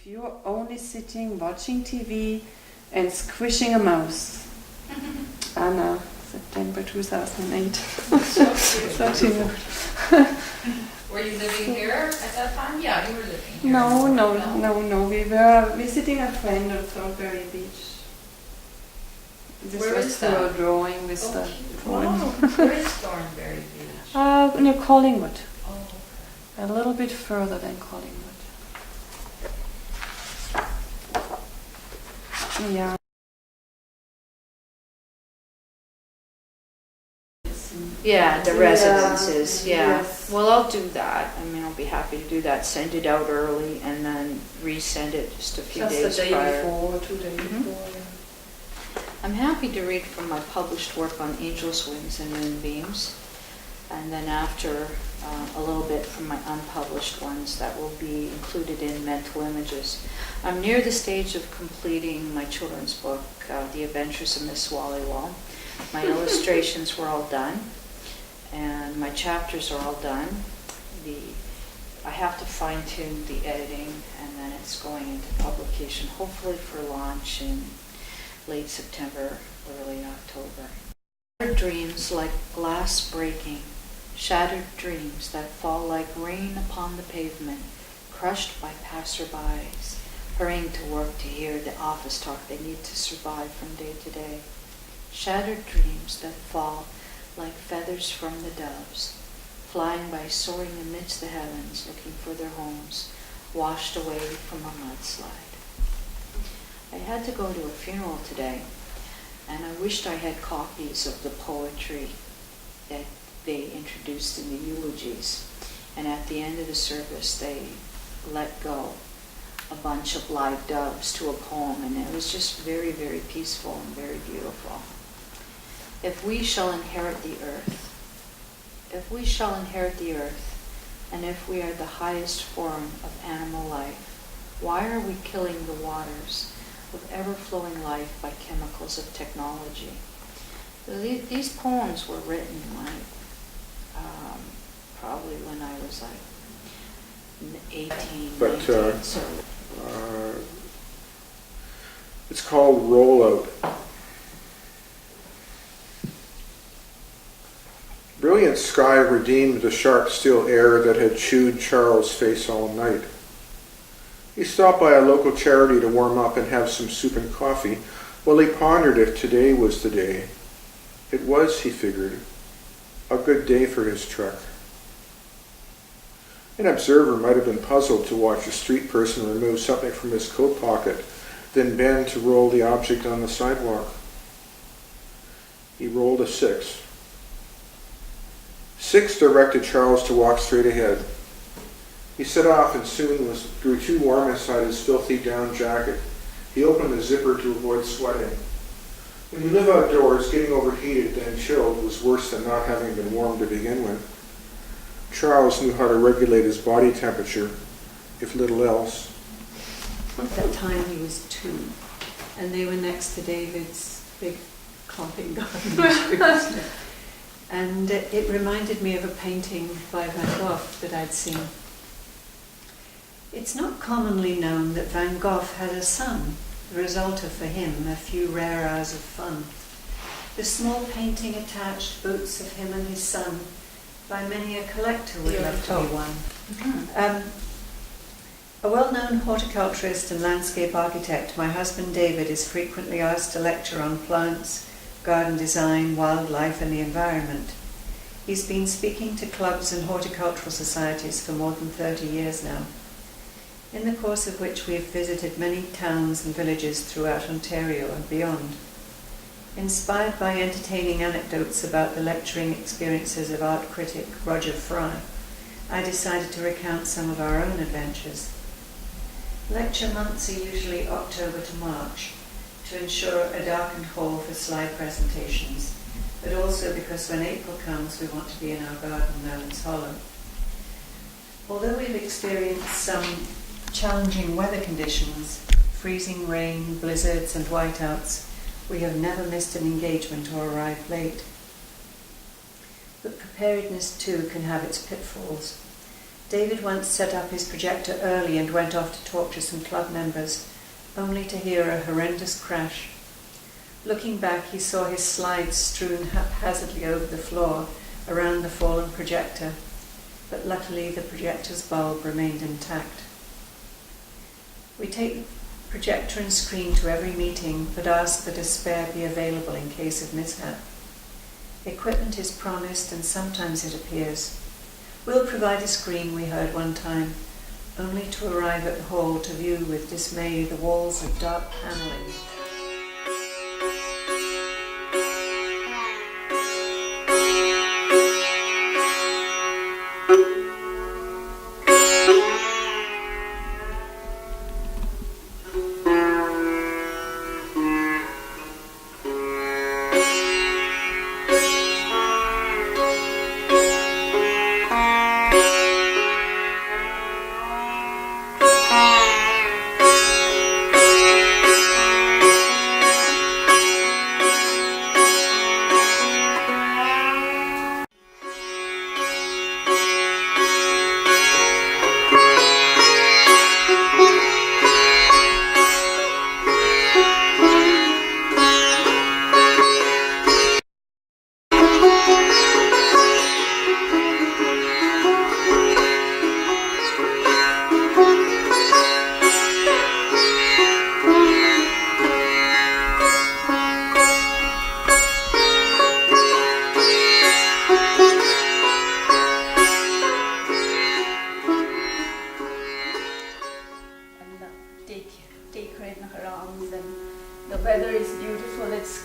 if you're only sitting, watching TV and squishing a mouse. Anna, September 2008. So cute. Were you living here at that time? Yeah, you were living here. No. We were visiting a friend on Thornbury Beach. This Where was is the that? drawing with the drawing. Where is Thornbury Beach? Near Collingwood. Oh, okay. A little bit further than Collingwood. Yeah. Yeah, the residences, yeah. Yes. Well, I'll do that. I mean, I'll be happy to do that. Send it out early and then resend it just a few Just days the day prior. before, 2 days Mhm. before. Yeah. I'm happy to read from my published work on angels' wings and moonbeams. And then after, a little bit from my unpublished ones that will be included in mental images. I'm near the stage of completing my children's book, The Adventures of Miss Wallywall. My illustrations were all done, and my chapters are all done. I have to fine-tune the editing, and then it's going into publication, hopefully for launch in late September, early October. Dreams like glass breaking, shattered dreams that fall like rain upon the pavement, crushed by passerbys, hurrying to work to hear the office talk they need to survive from day to day. Shattered dreams that fall like feathers from the doves, flying by soaring amidst the heavens, looking for their homes, washed away from a mudslide. I had to go to a funeral today, and I wished I had copies of the poetry that they introduced in the eulogies. And at the end of the service, they let go a bunch of live doves to a poem, and it was just very, very peaceful and very beautiful. If we shall inherit the earth, and if we are the highest form of animal life, why are we killing the waters of ever-flowing life by chemicals of technology? These poems were written probably when I was like 18, But, 19, so it's called Rollout. Brilliant sky redeemed the sharp still air that had chewed Charles' face all night. He stopped by a local charity to warm up and have some soup and coffee while he pondered if today was the day. It was, he figured, a good day for his truck. An observer might have been puzzled to watch a street person remove something from his coat pocket, then bend to roll the object on the sidewalk. He rolled a 6. 6 directed Charles to walk straight ahead. He set off and soon grew too warm inside his filthy down jacket. He opened the zipper to avoid sweating. When you live outdoors, getting overheated and chilled was worse than not having been warm to begin with. Charles knew how to regulate his body temperature, if little else. At that time he was 2, and they were next to David's big clumping garden. And it reminded me of a painting by Van Gogh that I'd seen. It's not commonly known that Van Gogh had a son, the result of, for him, a few rare hours of fun. The small painting attached boats of him and his son. By many a collector would love to be one. mhm. A well-known horticulturist and landscape architect, my husband David is frequently asked to lecture on plants, garden design, wildlife and the environment. He's been speaking to clubs and horticultural societies for more than 30 years now, in the course of which we have visited many towns and villages throughout Ontario and beyond. Inspired by entertaining anecdotes about the lecturing experiences of art critic Roger Fry, I decided to recount some of our own adventures. Lecture months are usually October to March, to ensure a darkened hall for slide presentations, but also because when April comes we want to be in our garden, Merlin's Hollow. Although we've experienced some challenging weather conditions, freezing rain, blizzards and whiteouts, we have never missed an engagement or arrived late. But preparedness too can have its pitfalls. David once set up his projector early and went off to talk to some club members, only to hear a horrendous crash. Looking back, he saw his slides strewn haphazardly over the floor around the fallen projector, but luckily the projector's bulb remained intact. We take the projector and screen to every meeting, but ask that a spare be available in case of mishap. Equipment is promised and sometimes it appears. We'll provide a screen, we heard one time, only to arrive at the hall to view with dismay the walls of dark panelling.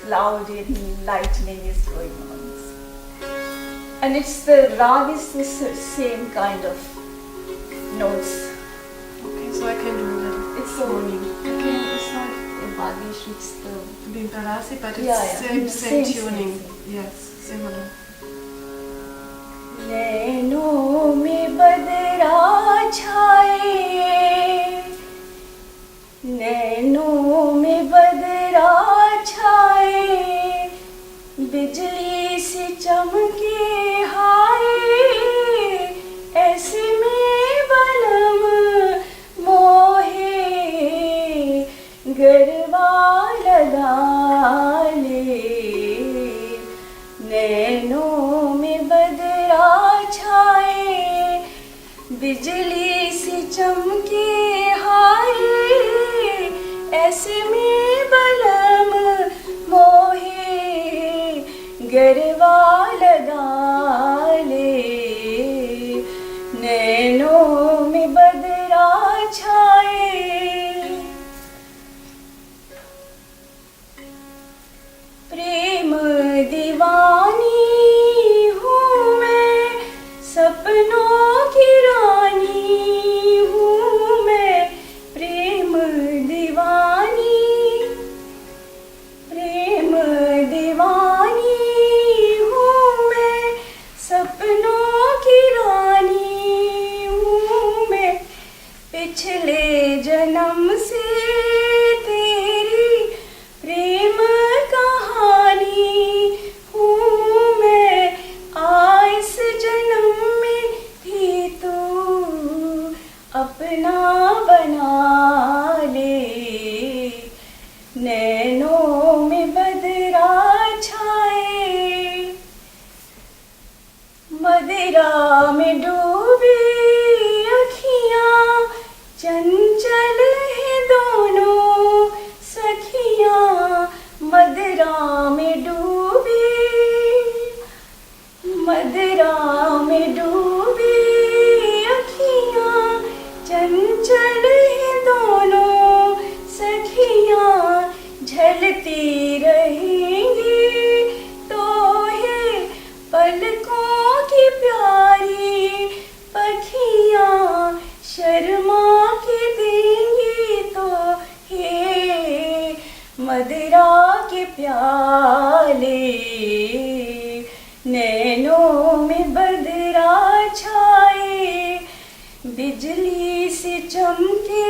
Cloudy and lightning is going on. And it's the rag is the same kind of notes. Okay, so I can do a little. It's the only. It's not a Vagish, it's the Bimparasi, but it's yeah. same tuning. Yes, similar. नैनों में बदरा छाए, नैनों में बदरा छाए, बिजली सी चमके हाय, ऐसे में बलम मोहे गरबा लगा ले, नैनों में बदरा छाए, बिजली सी चमके हाय, ऐसे में बलम मोहे गरबा लगा ले, नैनों में बदरा छाए। प्रेम दीवानी हूँ मैं, सपनों की रानी हूँ मैं, प्रेम दीवानी, प्रेम दीवानी हूँ मैं, सपनों की रानी हूँ मैं, पिछले जन्म से तेरी प्रेम कहानी हूँ मैं, इस जन्म में भी तू अपना बना ले, नैनों में बदरा छाए, मदिरा में डूबी अखियाँ, चंचल है दोनों सखियाँ, मदिरा में डूबी, मदिरा में डूबी अखियाँ, चंचल है दोनों सखियाँ, झलती रहेंगी तो है पलकों की प्यारी पखियाँ, शर्मा के देंगी तो है मदिरा के प्याले, नैनों में बदरा छाए, बिजली से चमके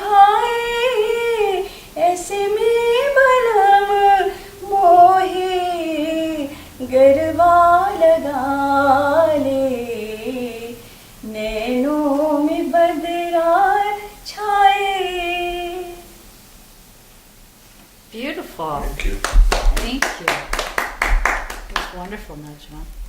हाय, ऐसे में बलम मोहे गरबा लगा ले, नैनों fall. Thank you. Thank you. It was wonderful, Najma.